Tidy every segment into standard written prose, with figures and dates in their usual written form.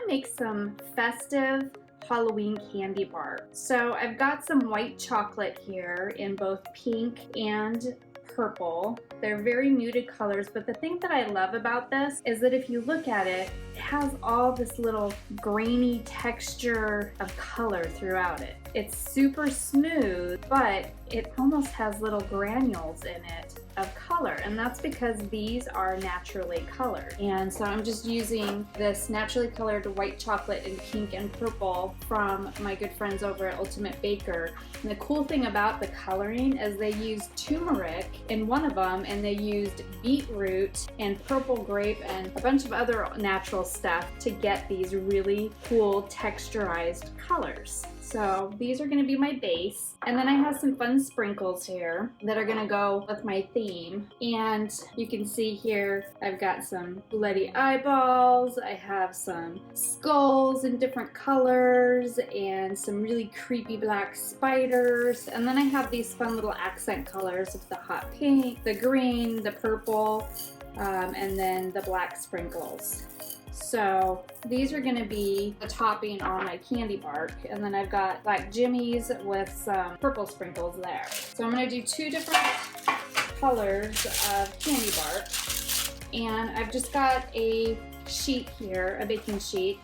make some festive Halloween candy bar. So I've got some white chocolate here in both pink and purple. They're very muted colors, but the thing that I love about this is that if you look at it, it has all this little grainy texture of color throughout it. It's super smooth, but it almost has little granules in it of color, and that's because these are naturally colored. And so I'm just using this naturally colored white chocolate in pink and purple from my good friends over at Ultimate Baker. And the cool thing about the coloring is they used turmeric in one of them, and they used beetroot and purple grape and a bunch of other natural stuff to get these really cool texturized colors. So these are going to be my base, and then I have some fun sprinkles here that are going to go with my theme. And you can see here I've got some bloody eyeballs, I have some skulls in different colors, and some really creepy black spiders, and then I have these fun little accent colors of the hot pink, the green, the purple, and then the black sprinkles. So these are going to be the topping on my candy bark, and then I've got black jimmies with some purple sprinkles there. So I'm going to do 2 different colors of candy bark, and I've just got a sheet here, a baking sheet,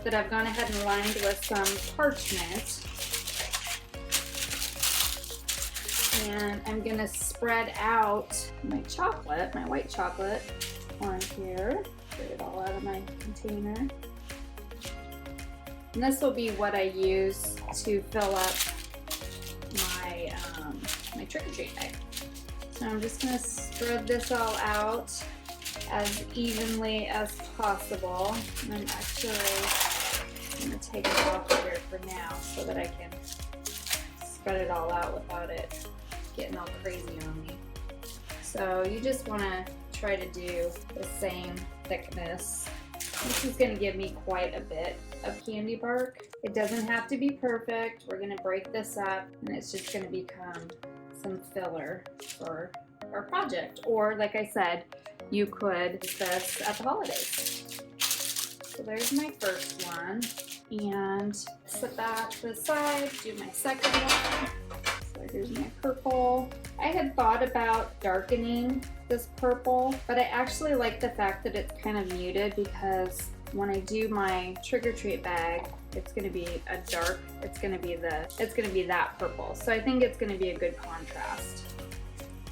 that I've gone ahead and lined with some parchment. And I'm going to spread out my chocolate, my white chocolate, on here. Get it all out of my container. And this will be what I use to fill up my, my trick-or-treat bag. So I'm just going to spread this all out as evenly as possible. And I'm actually going to take it off here for now so that I can spread it all out without it getting all crazy on me. So you just want to try to do the same thickness. This is going to give me quite a bit of candy bark. It doesn't have to be perfect. We're going to break this up, and it's just going to become some filler for our project. Or, like I said, you could use this at the holidays. So there's my first one, and set that to the side, do my second one. So here's my purple. I had thought about darkening this purple, but I actually like the fact that it's kind of muted, because when I do my trick-or-treat bag, it's going to be a dark, it's going to be that purple. So I think it's going to be a good contrast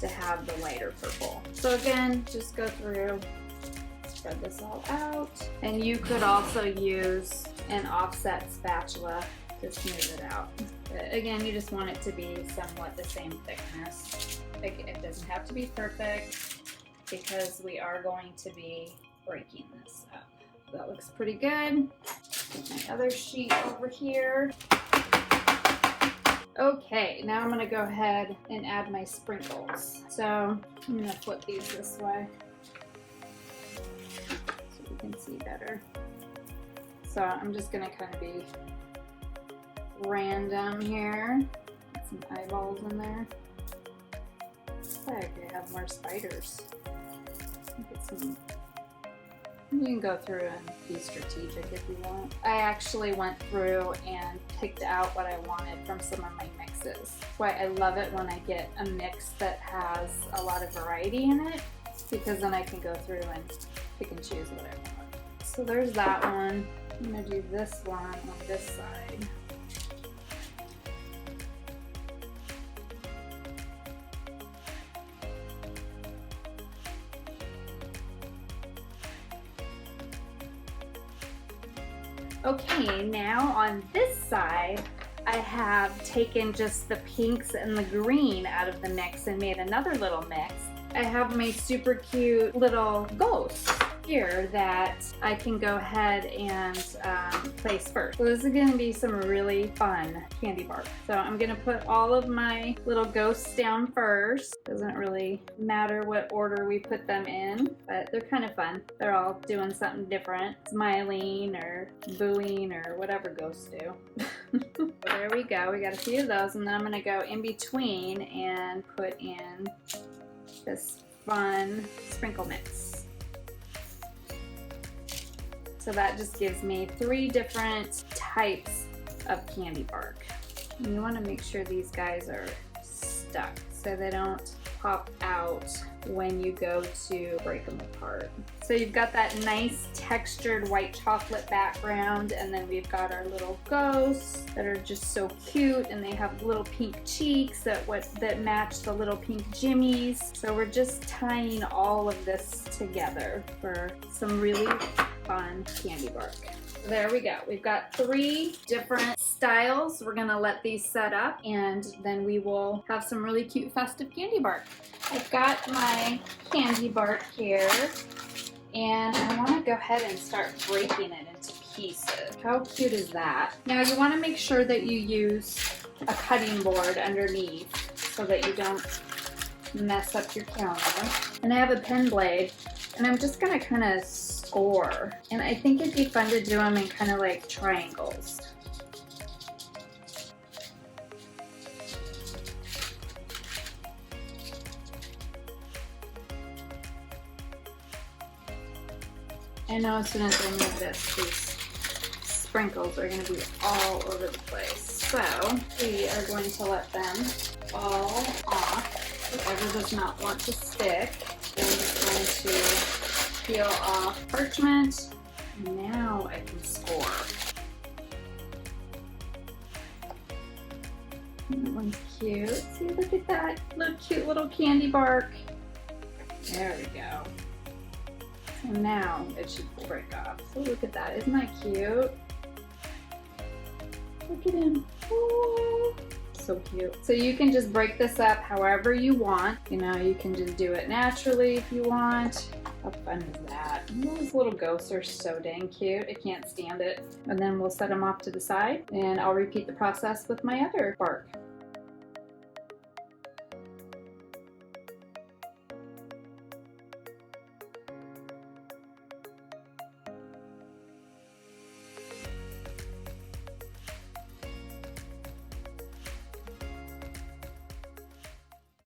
to have the lighter purple. So again, just go through, spread this all out, and you could also use an offset spatula to smooth it out. But again, you just want it to be somewhat the same thickness. Like, it doesn't have to be perfect, because we are going to be breaking this up. That looks pretty good. Put my other sheet over here. Okay, now I'm going to go ahead and add my sprinkles. So I'm going to flip these this way so you can see better. So I'm just going to kind of be random here. Put some eyeballs in there. I could have more spiders. Get some. You can go through and be strategic if you want. I actually went through and picked out what I wanted from some of my mixes. That's why I love it when I get a mix that has a lot of variety in it, because then I can go through and pick and choose what I want. So there's that one. I'm going to do this one on this side. Okay, now on this side, I have taken just the pinks and the green out of the mix and made another little mix. I have my super cute little ghosts here that I can go ahead and place first. So this is going to be some really fun candy bars. So I'm going to put all of my little ghosts down first. Doesn't really matter what order we put them in, but they're kind of fun. They're all doing something different, smiling or booing or whatever ghosts do. So there we go. We got a few of those, and then I'm going to go in between and put in this fun sprinkle mix. So that just gives me 3 different types of candy bark. And you want to make sure these guys are stuck so they don't pop out when you go to break them apart. So you've got that nice textured white chocolate background, and then we've got our little ghosts that are just so cute, and they have little pink cheeks that match the little pink jimmies. So we're just tying all of this together for some really fun candy bark. There we go. We've got 3 different styles. We're gonna let these set up, and then we will have some really cute festive candy bark. I've got my candy bark here, and I wanna go ahead and start breaking it into pieces. How cute is that? Now you wanna make sure that you use a cutting board underneath so that you don't mess up your counter. And I have a pen blade, and I'm just gonna kind of score. And I think it'd be fun to do them in kind of like triangles. I know as soon as I move this, these sprinkles are going to be all over the place. So we are going to let them fall off. Whatever does not want to stick, I'm just going to peel off parchment. Now I can score. That one's cute. See, look at that. Look, cute little candy bark. There we go. So now it should break off. So look at that. Isn't that cute? Look at him. Oh, so cute. So you can just break this up however you want. You know, you can just do it naturally if you want. How fun is that? Those little ghosts are so dang cute. I can't stand it. And then we'll set them off to the side, and I'll repeat the process with my other bark.